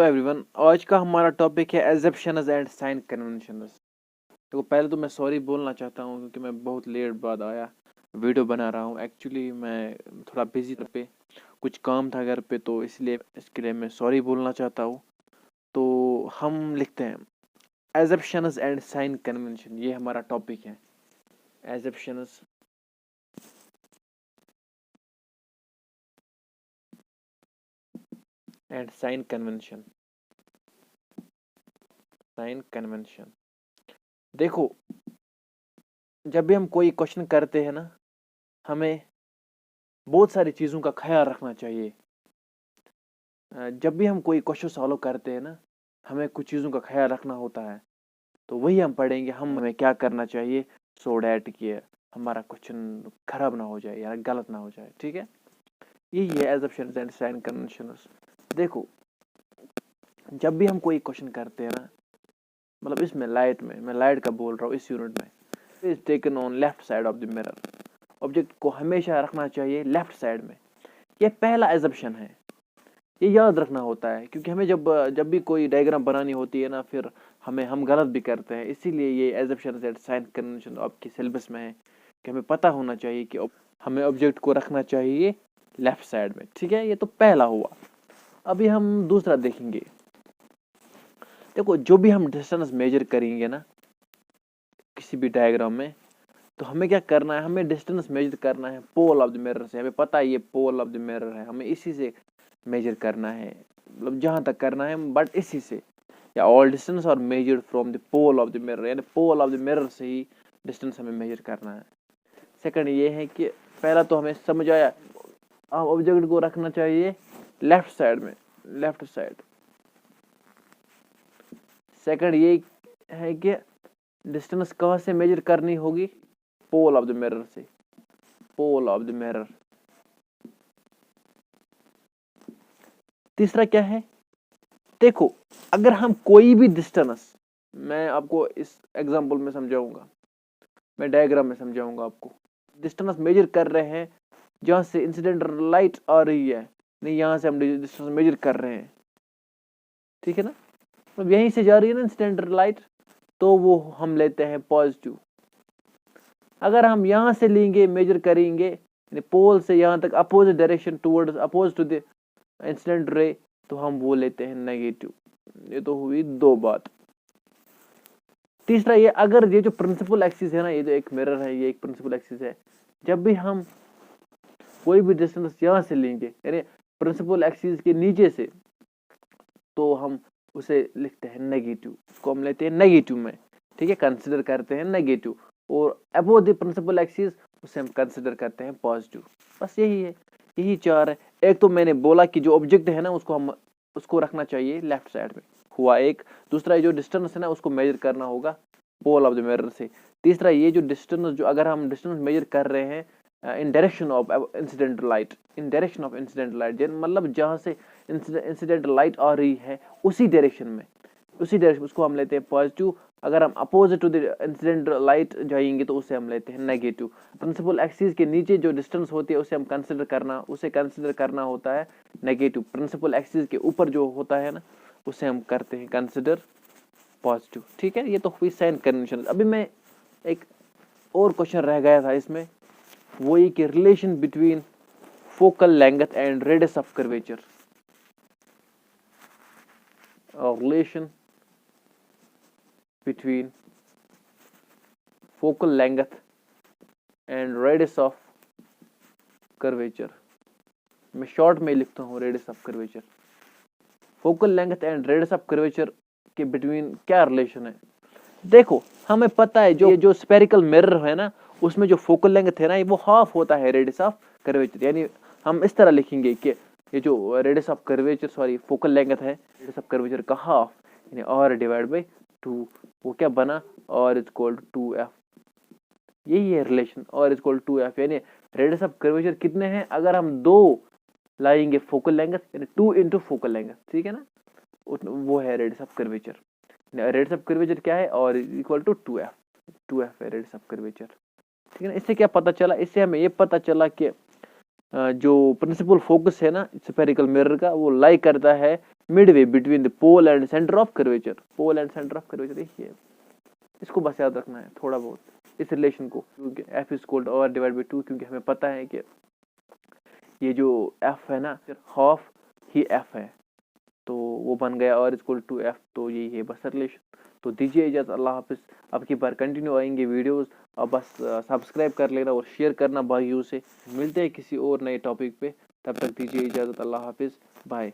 Everyone, आज का हमारा टॉपिक है एजप्शंस एंड साइन कन्वेंशंस। तो पहले तो मैं सॉरी बोलना चाहता हूँ क्योंकि मैं बहुत लेट बाद आया वीडियो बना रहा हूँ। एक्चुअली मैं थोड़ा बिजी था, पे कुछ काम था घर पे, तो इसलिए इसके लिए मैं सॉरी बोलना चाहता हूँ। तो हम लिखते हैं एजप्शंस एंड साइन कन्वेंशन, ये हमारा टॉपिक है। Assumptions and sign convention. Sign convention, देखो, जब भी हम कोई क्वेश्चन करते हैं ना, हमें बहुत सारी चीज़ों का ख्याल रखना चाहिए। जब भी हम कोई क्वेश्चन सॉल्व करते हैं ना, हमें कुछ चीज़ों का ख्याल रखना होता है। तो वही हम पढ़ेंगे, हमें क्या करना चाहिए सो डैट कि हमारा क्वेश्चन खराब ना हो जाए या गलत ना हो जाए। ठीक है, यही है एजम्पशंस एंड साइन कन्वेंशंस। देखो, जब भी हम कोई क्वेश्चन करते हैं ना, मतलब इसमें लाइट में, मैं लाइट का बोल रहा हूँ, इस यूनिट में is taken on left side of the mirror. Object को हमेशा रखना चाहिए लेफ्ट साइड में। ये पहला एजम्पशन है, ये याद रखना होता है, क्योंकि हमें जब भी कोई डायग्राम बनानी होती है ना, फिर हम गलत भी करते हैं। इसीलिए ये एजम्पशंस एंड साइन कन्वेंशन आपके सिलेबस में है कि हमें पता होना चाहिए कि हमें ऑब्जेक्ट को रखना चाहिए लेफ्ट साइड में। ठीक है, ये तो पहला हुआ। अभी हम दूसरा देखेंगे। देखो, जो भी हम डिस्टेंस मेजर करेंगे ना किसी भी डायग्राम में, तो हमें क्या करना है, हमें डिस्टेंस मेजर करना है पोल ऑफ द मिरर से। हमें पता है ये पोल ऑफ द मिरर है, हमें इसी से मेजर करना है, मतलब जहां तक करना है, बट इसी से। या all distance are measured from the pole of the mirror, यानी पोल ऑफ द मिरर से ही डिस्टेंस हमें मेजर करना है। सेकंड ये है कि पहला तो हमें समझ आया, ऑब्जेक्ट को रखना चाहिए लेफ्ट साइड में, लेफ्ट साइड। सेकंड ये है कि डिस्टेंस कहाँ से मेजर करनी होगी, पोल ऑफ द मिरर से, पोल ऑफ द मिरर। तीसरा क्या है, देखो, अगर हम कोई भी डिस्टेंस, मैं आपको इस एग्जांपल में समझाऊंगा, मैं डायग्राम में समझाऊंगा आपको। डिस्टेंस मेजर कर रहे हैं जहां से इंसिडेंटल लाइट आ रही है, नहीं यहां से हम डिस्टेंस मेजर कर रहे हैं। ठीक है ना, मतलब यहीं से जा रही है ना इंसिडेंटल लाइट, तो वो हम लेते हैं पॉजिटिव। अगर हम यहां से लेंगे, मेजर करेंगे पोल से यहां तक, opposite direction towards oppose to the incident ray, तो हम वो लेते हैं नेगेटिव। ये तो हुई दो बात। तीसरा ये, अगर ये जो प्रिंसिपल एक्सिस है ना, ये जो एक मिरर है, ये एक प्रिंसिपल एक्सिस है, जब भी हम कोई भी डिस्टेंस यहां से लेंगे, यानी प्रिंसिपल एक्सिस के नीचे से, तो हम उसे लिखते हैं नेगेटिव, उसको हम लेते हैं नेगेटिव में। ठीक है, कंसिडर करते हैं नेगेटिव। और अबोव द प्रिंसिपल एक्सिस उसे हम कंसिडर करते हैं पॉजिटिव। बस यही है, यही चार है। एक तो मैंने बोला कि जो ऑब्जेक्ट है ना, उसको रखना चाहिए लेफ्ट साइड में, हुआ एक। दूसरा, जो डिस्टेंस है ना, उसको मेजर करना होगा पोल ऑफ द मिरर से। तीसरा, ये जो डिस्टेंस, जो अगर हम डिस्टेंस मेजर कर रहे हैं इन direction of incidental light, in direction of incidental light, मतलब जहां से इंसिडेंटल लाइट आ रही है उसी डायरेक्शन में, उसी डायरेक्शन, उसको हम लेते हैं पॉजिटिव। अगर हम opposite to the incident light जाएंगे तो उसे हम लेते हैं नेगेटिव। प्रिंसिपल एक्सिस के नीचे जो डिस्टेंस होती है उसे कंसिडर करना होता है नेगेटिव। प्रिंसिपल एक्सिस के ऊपर जो होता है ना, उसे हम करते हैं कंसिडर पॉजिटिव। ठीक है, ये तो हुई साइन कन्वेंशन। अभी मैं एक और क्वेश्चन रह गया था इसमें, वो ये कि relation between focal length and radius of curvature. Relation between focal length and radius of curvature। मैं शॉर्ट में लिखता हूँ radius of curvature. Focal length and radius of curvature के बिटवीन क्या रिलेशन है। देखो, हमें पता है जो स्फेरिकल मिरर है ना, उसमें जो फोकल लेंथ है ना, वो हाफ होता है रेडियस ऑफ कर्वेचर। यानी हम इस तरह लिखेंगे कि ये जो radius of curvature, sorry focal length है, रेडियस ऑफ कर्वेचर का हाफ, यानी r डिवाइड बाई 2। वो क्या बना, r is equal to 2f। यही है relation, r is equal to 2f। यानी रेडियस ऑफ कर्वेचर कितने हैं, अगर हम दो लाएंगे फोकल लेंथ, यानी 2 इंटू फोकल लेंथ, ठीक है ना, वो है radius of curvature. Radius of curvature क्या है, r equal to 2f। 2f है रेडियस ऑफ कर्वेचर। ठीक है ना, इससे क्या पता चला, इससे हमें ये पता चला कि जो प्रिंसिपल फोकस है ना स्फेरिकल मिरर का, वो लाई करता है midway between the pole and centre of curvature. Pole and centre of curvature देखिए, इसको बस याद रखना है थोड़ा बहुत इस रिलेशन को, क्योंकि F is equal to R divide by 2, क्योंकि हमें पता है कि ये जो एफ है ना हाफ ही एफ है, तो वो बन गया R is equal to F. तो यही है बस रिलेशन। तो दीजिए इजाज़त, अल्लाह हाफिज़। अब की बार कंटिन्यू आएंगे वीडियोस, अब बस सब्सक्राइब कर लेना और शेयर करना भाइयों से। मिलते हैं किसी और नए टॉपिक पे, तब तक दीजिए इजाज़त, अल्लाह हाफिज़, बाय।